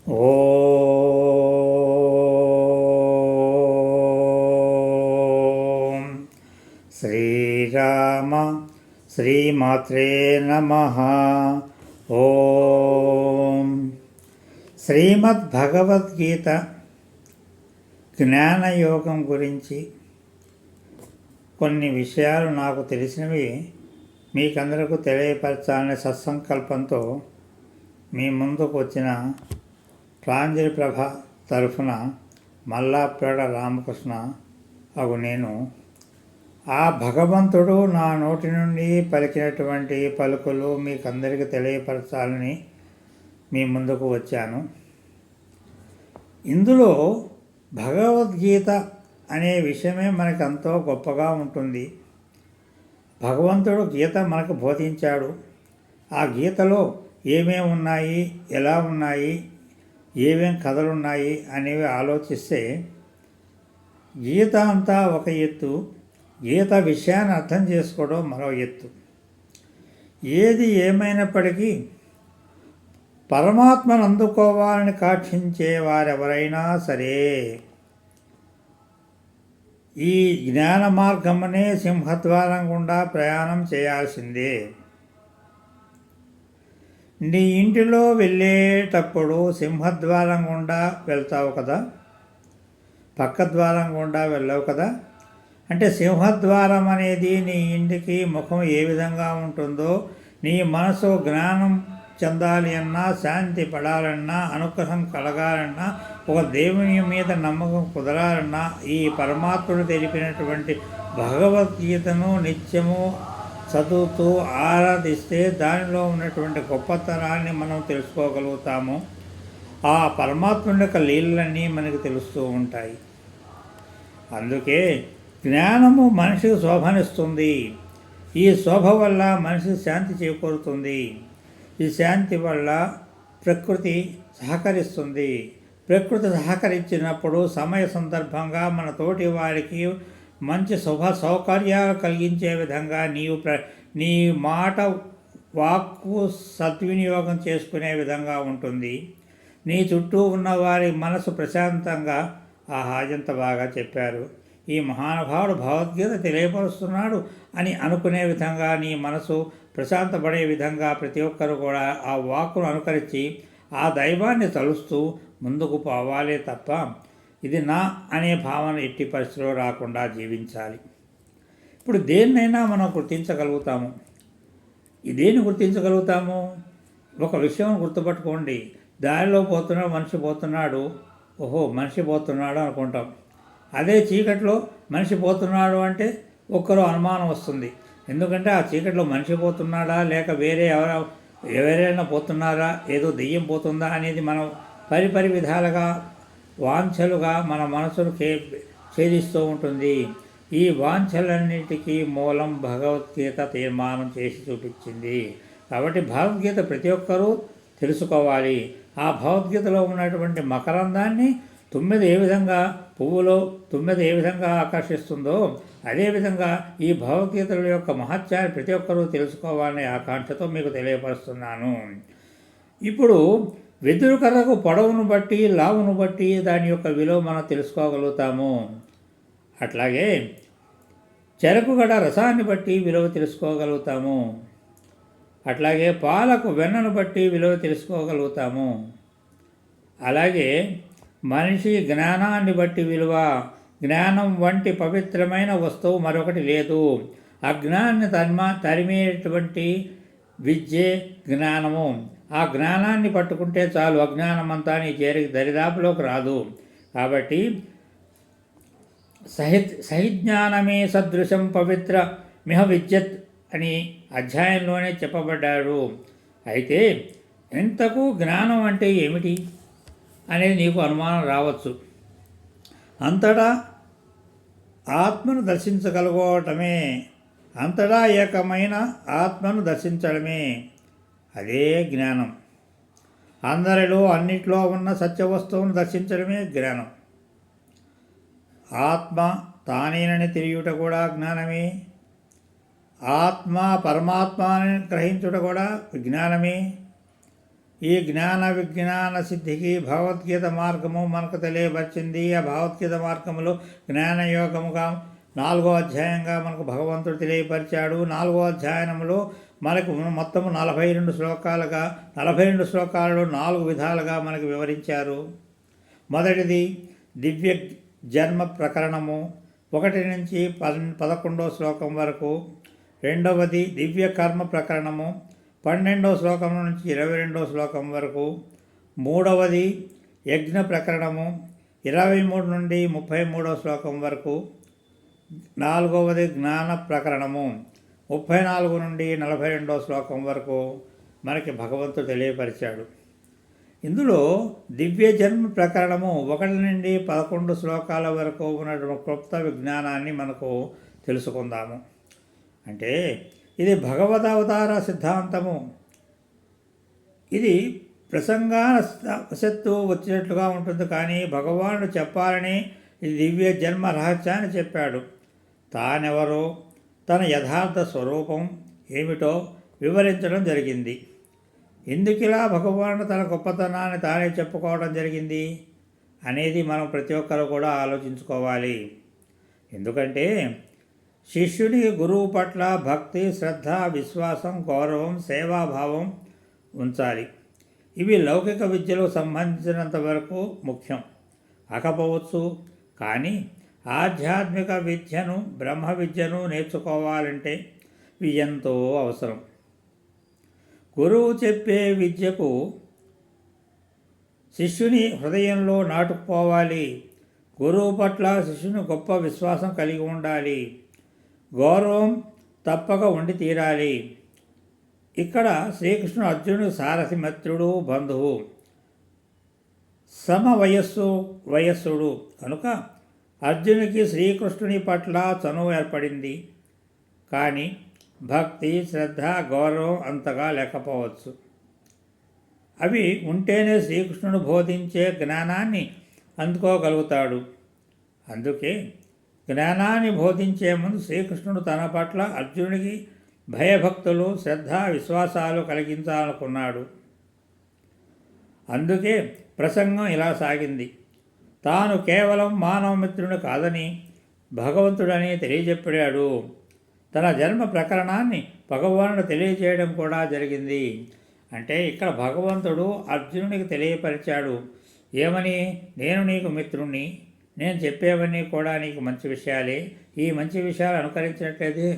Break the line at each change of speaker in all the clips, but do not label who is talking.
ఓం శ్రీరామ శ్రీమాత్రే నమః. ఓం శ్రీమద్భగవద్గీత జ్ఞానయోగం గురించి కొన్ని విషయాలు నాకు తెలిసినవి మీకందరకు తెలియపరచాలనే సత్సంకల్పంతో మీ ముందుకు వచ్చిన ప్రాంజలి ప్రభ తరఫున మల్లాపేడ రామకృష్ణ అగు నేను ఆ భగవంతుడు నా నోటి నుండి పలికినటువంటి పలుకులు మీకందరికీ తెలియపరచాలని మీ ముందుకు వచ్చాను. ఇందులో భగవద్గీత అనే విషయమే మనకెంతో గొప్పగా ఉంటుంది. భగవంతుడు గీత మనకు బోధించాడు. ఆ గీతలో ఏమేమి ఉన్నాయి, ఎలా ఉన్నాయి, ఏమేం కథలున్నాయి అనేవి ఆలోచిస్తే గీత అంతా ఒక ఎత్తు, గీత విషయాన్ని అర్థం చేసుకోవడం మరో ఎత్తు. ఏది ఏమైనప్పటికీ పరమాత్మను అందుకోవాలని కాక్షించే వారెవరైనా సరే ఈ జ్ఞాన మార్గమునే సింహద్వారం గుండా ప్రయాణం చేయాల్సిందే. నీ ఇంటిలో వెళ్ళేటప్పుడు సింహద్వారం గుండా వెళ్తావు కదా, పక్క ద్వారం గుండా వెళ్ళవు కదా. అంటే సింహద్వారం అనేది నీ ఇంటికి ముఖం ఏ విధంగా ఉంటుందో, నీ మనసు జ్ఞానం చెందాలి అన్నా, శాంతి పడాలన్నా, అనుగ్రహం కలగాలన్నా, ఒక దేవుని మీద నమ్మకం కుదరాలన్నా ఈ పరమాత్ముడు తెలిపినటువంటి భగవద్గీతను నిత్యము చదువుతూ ఆరాధిస్తే దానిలో ఉన్నటువంటి గొప్పతనాన్ని మనం తెలుసుకోగలుగుతాము. ఆ పరమాత్ముడి యొక్క లీలన్నీ మనకు తెలుస్తూ ఉంటాయి. అందుకే జ్ఞానము మనిషికి శోభనిస్తుంది. ఈ శోభ వల్ల మనిషికి శాంతి చేకూరుతుంది. ఈ శాంతి వల్ల ప్రకృతి సహకరిస్తుంది. ప్రకృతి సహకరించినప్పుడు సమయ సందర్భంగా మన తోటి వారికి మంచి శుభ సౌకర్యాలు కలిగించే విధంగా నీ మాట వాక్కు సద్వినియోగం చేసుకునే విధంగా ఉంటుంది. నీ చుట్టూ ఉన్న వారి మనసు ప్రశాంతంగా ఎంత బాగా చెప్పారు, ఈ మహానుభావుడు భగవద్గీత తెలియపరుస్తున్నాడు అని అనుకునే విధంగా నీ మనసు ప్రశాంతపడే విధంగా ప్రతి ఒక్కరు కూడా ఆ వాక్కును అనుకరించి ఆ దైవాన్ని తలుస్తూ ముందుకు పోవాలే తప్ప ఇది నా అనే భావన ఎట్టి పరిస్థితిలో రాకుండా జీవించాలి. ఇప్పుడు దేన్నైనా మనం గుర్తించగలుగుతాము. ఇదేని గుర్తించగలుగుతాము? ఒక విషయం గుర్తుపట్టుకోండి. దారిలో పోతున్నాడు, మనిషి పోతున్నాడు, ఓహో మనిషి పోతున్నాడు అనుకుంటాం. అదే చీకట్లో మనిషి పోతున్నాడు అంటే ఒక్కరో అనుమానం వస్తుంది. ఎందుకంటే ఆ చీకట్లో మనిషి పోతున్నాడా లేక ఎవరైనా పోతున్నారా, ఏదో దెయ్యం పోతుందా అనేది మనం పరిపరి విధాలుగా వాంఛలుగా మన మనసును ఛేదిస్తూ ఉంటుంది. ఈ వాంఛలన్నిటికీ మూలం భగవద్గీత తీర్మానం చేసి చూపించింది. కాబట్టి భగవద్గీత ప్రతి ఒక్కరూ తెలుసుకోవాలి. ఆ భగవద్గీతలో ఉన్నటువంటి మకరందాన్ని తుమ్మెద ఏ విధంగా పువ్వులో తుమ్మెద ఏ విధంగా ఆకర్షిస్తుందో అదేవిధంగా ఈ భగవద్గీతల యొక్క మహత్యాన్ని ప్రతి ఒక్కరూ తెలుసుకోవాలనే ఆకాంక్షతో మీకు తెలియపరుస్తున్నాను. ఇప్పుడు వెదురు కర్రకు పొడవును బట్టి లావును బట్టి దాని యొక్క విలువ మనం తెలుసుకోగలుగుతాము. అట్లాగే చెరకు గడ రసాన్ని బట్టి విలువ తెలుసుకోగలుగుతాము. అట్లాగే పాలకు వెన్నను బట్టి విలువ తెలుసుకోగలుగుతాము. అలాగే మనిషి జ్ఞానాన్ని బట్టి విలువ. జ్ఞానం వంటి పవిత్రమైన వస్తువు మరొకటి లేదు. అజ్ఞానాన్ని తరిమేటువంటి విద్యే జ్ఞానము. ఆ జ్ఞానాన్ని పట్టుకుంటే చాలు, అజ్ఞానమంతా నీ చేరికి దరిదాపులోకి రాదు. కాబట్టి సహిజ్ఞానమే సదృశం పవిత్ర మిహ విద్యత్ అని అధ్యాయంలోనే చెప్పబడ్డారు. అయితే ఎంతకు జ్ఞానం అంటే ఏమిటి అనేది నీకు అనుమానం రావచ్చు. అంతటా ఆత్మను దర్శించగలుగోవటమే, అంతటా ఏకమైన ఆత్మను దర్శించడమే, అదే జ్ఞానం. అందరిలో అన్నిట్లో ఉన్న సత్యవస్తువును దర్శించడమే జ్ఞానం. ఆత్మ తానేనని తెలియుట కూడా జ్ఞానమే. ఆత్మ పరమాత్మని గ్రహించుట కూడా జ్ఞానమే. ఈ జ్ఞాన విజ్ఞాన సిద్ధికి భగవద్గీత మార్గము మనకు తెలియపరిచింది. ఆ భగవద్గీత మార్గములో జ్ఞానయోగముగా 4వ అధ్యాయంగా మనకు భగవంతుడు తెలియపరిచాడు. 4వ అధ్యాయంలో మనకు మొత్తము 42 శ్లోకాలుగా 42 శ్లోకాలలో 4 విధాలుగా మనకు వివరించారు. మొదటిది దివ్య జన్మ ప్రకరణము 1 నుంచి 11వ శ్లోకం వరకు. రెండవది దివ్య కర్మ ప్రకరణము 12వ శ్లోకం నుంచి 22వ శ్లోకం వరకు. మూడవది యజ్ఞ ప్రకరణము 23 నుండి 33వ శ్లోకం వరకు. నాలుగవది జ్ఞాన ప్రకరణము 34 నుండి 42వ శ్లోకం వరకు మనకి భగవంతుడు తెలియపరిచాడు. ఇందులో దివ్య జన్మ ప్రకరణము 1 నుండి 11 శ్లోకాల వరకు ఉన్నటువంటి క్లుప్త విజ్ఞానాన్ని మనకు తెలుసుకుందాము. అంటే ఇది భగవదవతార సిద్ధాంతము. ఇది ప్రసంగాన వశత్తు వచ్చినట్లుగా ఉంటుంది, కానీ భగవానుడు చెప్పాలని ఇది దివ్య జన్మ రహస్యాన్ని చెప్పాడు. తానెవరో తన యథార్థ స్వరూపం ఏమిటో వివరించడం జరిగింది. ఎందుకిలా భగవానుడు తన గొప్పతనాన్ని తానే చెప్పుకోవడం జరిగింది అనేది మనం ప్రతి ఒక్కరు కూడా ఆలోచించుకోవాలి. ఎందుకంటే శిష్యునికి గురువు పట్ల భక్తి, శ్రద్ధ, విశ్వాసం, గౌరవం, సేవాభావం ఉంచాలి. ఇవి లౌకిక విద్యలకు సంబంధించినంత వరకు ముఖ్యం కాకపోవచ్చు, కానీ ఆధ్యాత్మిక విద్యను, బ్రహ్మ విద్యను నేర్చుకోవాలంటే ఇవి ఎంతో అవసరం. గురువు చెప్పే విద్యకు శిష్యుని హృదయంలో నాటుకుపోవాలి. గురువు పట్ల శిష్యుని గొప్ప విశ్వాసం కలిగి ఉండాలి. గౌరవం తప్పక ఉండి తీరాలి. ఇక్కడ శ్రీకృష్ణుడు అర్జునుడు సారథి, మిత్రుడు, బంధువు, వయస్సుడు కనుక అర్జునుడికి శ్రీకృష్ణుని పట్ల చనువు ఏర్పడింది. కానీ భక్తి, శ్రద్ధ, గౌరవం అంతగా లేకపోవచ్చు. అవి ఉంటేనే శ్రీకృష్ణుడు బోధించే జ్ఞానాన్ని అందుకోగలుగుతాడు. అందుకే జ్ఞానాన్ని బోధించే ముందు శ్రీకృష్ణుడు తన పట్ల అర్జునుడికి భయభక్తులు, శ్రద్ధ, విశ్వాసాలు కలిగించాలనుకున్నాడు. అందుకే ప్రసంగం ఇలా సాగింది. తాను కేవలం మానవమిత్రుడు కాదని, భగవంతుడని తెలియజెప్పాడు. తన జన్మ ప్రకరణాన్ని భగవానుడు తెలియజేయడం కూడా జరిగింది. అంటే ఇక్కడ భగవంతుడు అర్జునుడికి తెలియపరిచాడు. ఏమని? నేను నీకు మిత్రుణ్ణి, నేను చెప్పేవన్నీ కూడా నీకు మంచి విషయాలే. ఈ మంచి విషయాలు అనుకరించినట్లయితే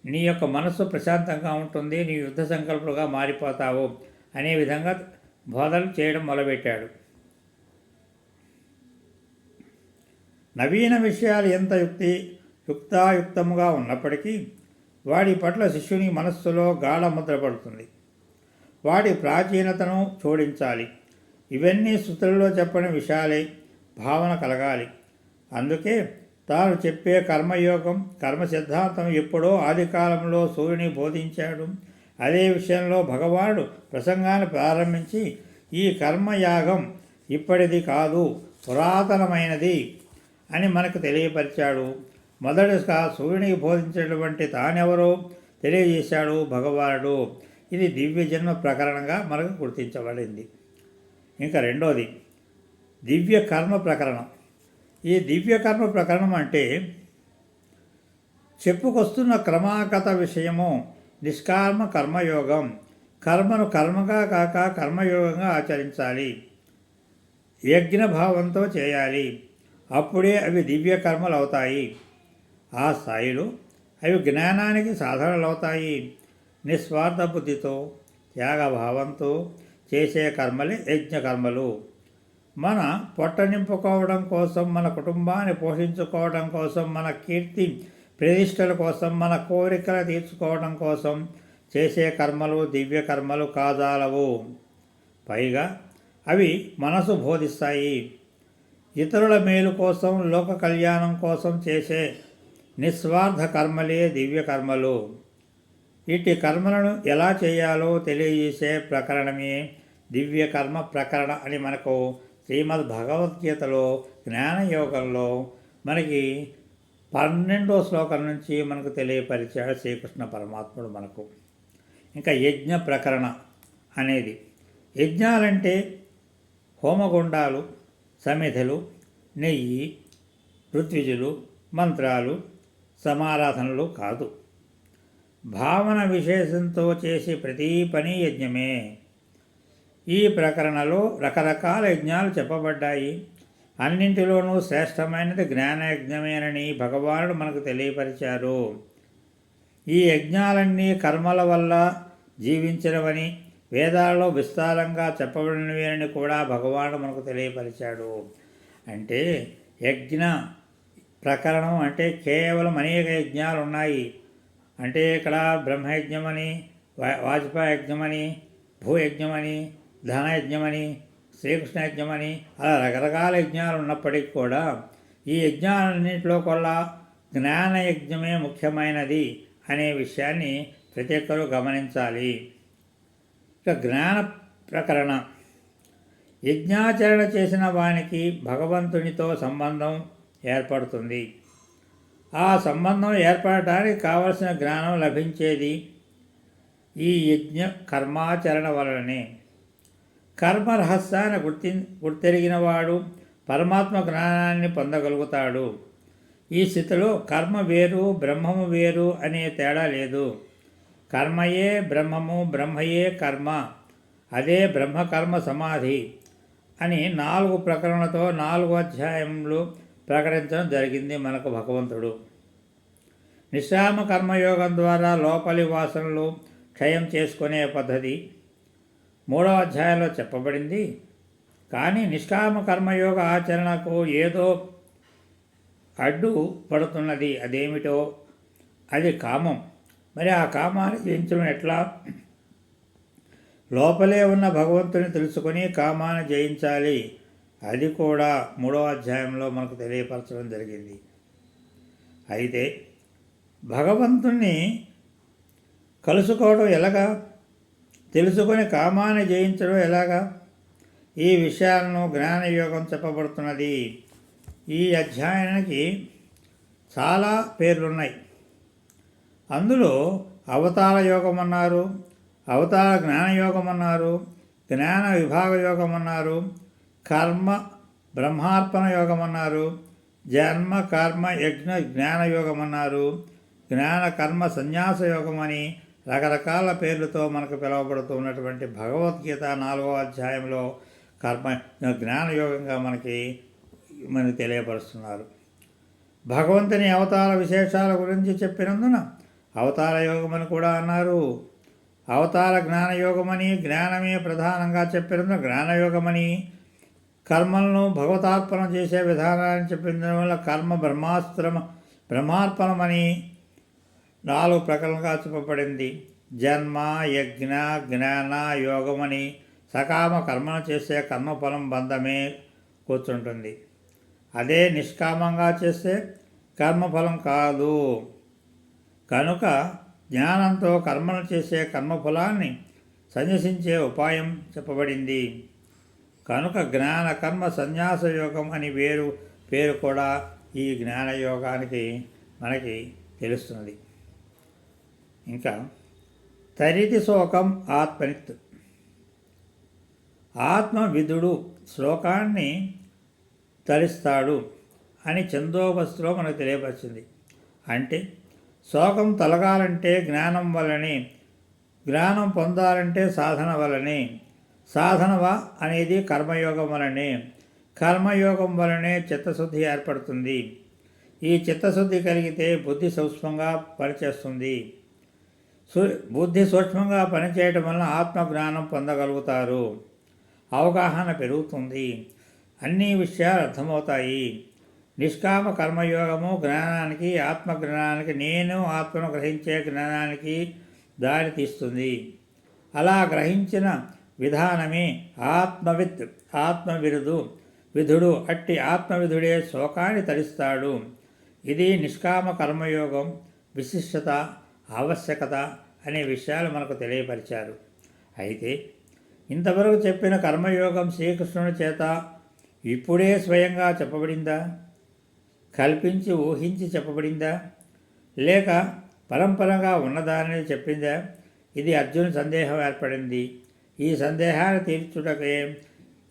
నీ యొక్క మనస్సు ప్రశాంతంగా ఉంటుంది, నీ యుద్ధ సంకల్పులుగా మారిపోతావు అనే విధంగా బోధలు చేయడం మొదలుపెట్టాడు. నవీన విషయాలు ఎంత యుక్తాయుక్తముగా ఉన్నప్పటికీ వాడి పట్ల శిష్యుని మనస్సులో గాఢ ముద్ర పడుతుంది. వాడి ప్రాచీనతను జోడించాలి. ఇవన్నీ శృతులలో చెప్పని విషయాలే, భావన కలగాలి. అందుకే తాను చెప్పే కర్మయోగం, కర్మ సిద్ధాంతం ఎప్పుడో ఆది కాలంలో సూర్యుని బోధించాడు. అదే విషయంలో భగవానుడు ప్రసంగాన్ని ప్రారంభించి ఈ కర్మయాగం ఇప్పటిది కాదు, పురాతనమైనది అని మనకు తెలియపరిచాడు. మొదటిగా సూర్యునికి బోధించినటువంటి తానెవరో తెలియజేశాడు భగవానుడు. ఇది దివ్య జన్మ ప్రకరణంగా మనకు గుర్తించబడింది. ఇంకా రెండోది దివ్య కర్మ ప్రకరణం. ఈ దివ్య కర్మ ప్రకరణం అంటే చెప్పుకొస్తున్న క్రమాగత విషయము నిష్కామ కర్మయోగం. కర్మను కర్మగా కాక కర్మయోగంగా ఆచరించాలి. యజ్ఞభావంతో చేయాలి. అప్పుడే అవి దివ్య కర్మలు అవుతాయి. ఆ స్థాయిలో అవి జ్ఞానానికి సాధనలు అవుతాయి. నిస్వార్థ బుద్ధితో, త్యాగభావంతో చేసే కర్మలే యజ్ఞకర్మలు. మన పొట్ట నింపుకోవడం కోసం, మన కుటుంబాన్ని పోషించుకోవడం కోసం, మన కీర్తి ప్రతిష్టల కోసం, మన కోరికలు తీర్చుకోవడం కోసం చేసే కర్మలు దివ్య కర్మలు కాజాలవు. పైగా అవి మనసు బోధిస్తాయి. ఇతరుల మేలు కోసం, లోక కళ్యాణం కోసం చేసే నిస్వార్థ కర్మలే దివ్య కర్మలు. ఇట్టి కర్మలను ఎలా చేయాలో తెలియజేసే ప్రకరణమే దివ్య కర్మ ప్రకరణ అని మనకు శ్రీమద్ భగవద్గీతలో జ్ఞానయోగంలో మనకి 12వ శ్లోకం నుంచి మనకు తెలియపరిచాడు శ్రీకృష్ణ పరమాత్ముడు మనకు. ఇంకా యజ్ఞ ప్రకరణ అనేది యజ్ఞాలంటే హోమగుండాలు, సమిధలు, నెయ్యి, ఋత్విజులు, మంత్రాలు, సమారాధనలు కాదు. భావన విశేషంతో చేసే ప్రతి పని యజ్ఞమే. ఈ ప్రకరణలో రకరకాల యజ్ఞాలు చెప్పబడ్డాయి. అన్నింటిలోనూ శ్రేష్టమైనది జ్ఞానయజ్ఞమేనని భగవానుడు మనకు తెలియపరిచారు. ఈ యజ్ఞాలన్నీ కర్మల వల్ల జీవించినవని, వేదాలలో విస్తారంగా చెప్పబడినవేనని కూడా భగవానుడు మనకు తెలియపరిచాడు. అంటే యజ్ఞ ప్రకరణం అంటే కేవలం అనేక యజ్ఞాలు ఉన్నాయి. అంటే ఇక్కడ బ్రహ్మయజ్ఞమని, వాజపేయ యజ్ఞమని, భూయజ్ఞమని, ధనయజ్ఞమని, శ్రీకృష్ణ యజ్ఞమని అలా రకరకాల యజ్ఞాలు ఉన్నప్పటికీ కూడా ఈ యజ్ఞాలన్నింటిలో కూడా జ్ఞానయజ్ఞమే ముఖ్యమైనది అనే విషయాన్ని ప్రతి ఒక్కరూ గమనించాలి. ఇక జ్ఞాన ప్రకరణ. యజ్ఞాచరణ చేసిన వానికి భగవంతునితో సంబంధం ఏర్పడుతుంది. ఆ సంబంధం ఏర్పడటానికి కావలసిన జ్ఞానం లభించేది ఈ యజ్ఞ కర్మాచరణ వలననే. కర్మ రహస్యాన్ని గుర్తెరిగిన వాడు పరమాత్మ జ్ఞానాన్ని పొందగలుగుతాడు. ఈ స్థితిలో కర్మ వేరు, బ్రహ్మము వేరు అనే తేడా లేదు. కర్మయే బ్రహ్మము, బ్రహ్మయే కర్మ, అదే బ్రహ్మకర్మ సమాధి అని 4 ప్రకరణలతో 4 అధ్యాయములు ప్రకటించడం జరిగింది మనకు భగవంతుడు. నిష్కామ కర్మయోగం ద్వారా లోపలి వాసనలు క్షయం చేసుకునే పద్ధతి 3వ అధ్యాయంలో చెప్పబడింది. కానీ నిష్కామ కర్మయోగ ఆచరణకు ఏదో అడ్డు పడుతున్నది. అదేమిటో? అది కామం. మరి ఆ కామాన్ని జయించడం ఎట్లా? లోపలే ఉన్న భగవంతుని తెలుసుకొని కామాన్ని జయించాలి. అది కూడా 3వ అధ్యాయంలో మనకు తెలియపరచడం జరిగింది. అయితే భగవంతుణ్ణి కలుసుకోవడం ఎలాగా? తెలుసుకొని కామాన్ని జయించడం ఎలాగా? ఈ విషయాలను జ్ఞానయోగం చెప్పబడుతున్నది. ఈ అధ్యాయానికి చాలా పేర్లున్నాయి. అందులో అవతార యోగం అన్నారు, అవతార జ్ఞానయోగం అన్నారు, జ్ఞాన విభాగ యోగం అన్నారు, కర్మ బ్రహ్మార్పణ యోగం అన్నారు, జన్మ కర్మ యజ్ఞ జ్ఞానయోగం అన్నారు, జ్ఞాన కర్మ సన్యాస యోగం అని రకరకాల పేర్లతో మనకు పిలువబడుతూ ఉన్నటువంటి భగవద్గీత 4వ అధ్యాయంలో కర్మ జ్ఞానయోగంగా మనకి తెలియపరుస్తున్నారు. భగవంతుని అవతార విశేషాల గురించి చెప్పినందున అవతార యోగమని కూడా అన్నారు. అవతార జ్ఞానయోగమని, జ్ఞానమే ప్రధానంగా చెప్పినందున జ్ఞానయోగమని, కర్మలను భగవతార్పణ చేసే విధానాన్ని చెప్పిన వల్ల కర్మ బ్రహ్మార్పణమని 4 ప్రకరణలుగా చెప్పబడింది. జన్మ యజ్ఞ జ్ఞాన యోగమని సకామ కర్మను చేసే కర్మఫలం బంధమే కూర్చుంటుంది. అదే నిష్కామంగా చేస్తే కర్మఫలం కాదు. కనుక జ్ఞానంతో కర్మను చేసే కర్మఫలాన్ని సన్యసించే ఉపాయం చెప్పబడింది. కనుక జ్ఞాన కర్మ సన్యాస యోగం అని పేరు కూడా ఈ జ్ఞానయోగానికి మనకి తెలుస్తున్నది. ఇంకా తరితి శోకం ఆత్మనిత్. ఆత్మవిధుడు శ్లోకాన్ని తరిస్తాడు అని ఛందోబస్తులో మనకు తెలియపరిచింది. అంటే శోకం తొలగాలంటే జ్ఞానం వల్లనే, జ్ఞానం పొందాలంటే సాధన వల్లనే, సాధన అనేది కర్మయోగం వలనే, కర్మయోగం వలనే చిత్తశుద్ధి ఏర్పడుతుంది. ఈ చిత్తశుద్ధి కలిగితే బుద్ధి సూక్ష్మంగా పనిచేస్తుంది. బుద్ధి సూక్ష్మంగా పనిచేయటం వలన ఆత్మజ్ఞానం పొందగలుగుతారు. అవగాహన పెరుగుతుంది. అన్ని విషయాలు అర్థమవుతాయి. నిష్కామ కర్మయోగము జ్ఞానానికి, ఆత్మజ్ఞానానికి, నేను ఆత్మను గ్రహించే జ్ఞానానికి దారి తీస్తుంది. అలా గ్రహించిన విధానమే ఆత్మవిత్, విధుడు. అట్టి ఆత్మవిధుడే శోకాన్ని తరిస్తాడు. ఇది నిష్కామ కర్మయోగం విశిష్టత, ఆవశ్యకత అనే విషయాలు మనకు తెలియపరిచారు. అయితే ఇంతవరకు చెప్పిన కర్మయోగం శ్రీకృష్ణుని చేత ఇప్పుడే స్వయంగా చెప్పబడిందా? కల్పించి ఊహించి చెప్పబడిందా? లేక పరంపరగా ఉన్నదానిని చెప్పిందా? ఇది అర్జునుడి సందేహం ఏర్పడింది. ఈ సందేహాన్ని తీర్చుటకే,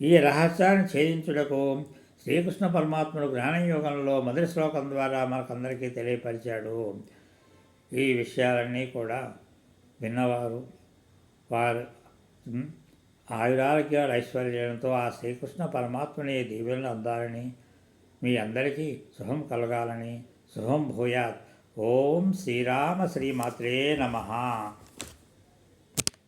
ఈ రహస్యాన్ని ఛేదించుటకు శ్రీకృష్ణ పరమాత్ముడు జ్ఞానయోగంలో మొదటి శ్లోకం ద్వారా మనకందరికీ తెలియపరిచాడు. ఈ విషయాలన్నీ కూడా విన్నవారు వారు ఆయురారోగ్యాల ఐశ్వర్యంతో ఆ శ్రీకృష్ణ పరమాత్ముని దీవెనలు అందాలని, మీ అందరికీ శుభం కలగాలని, శుభం భూయాత్. ఓం శ్రీరామ శ్రీమాత్రే నమః.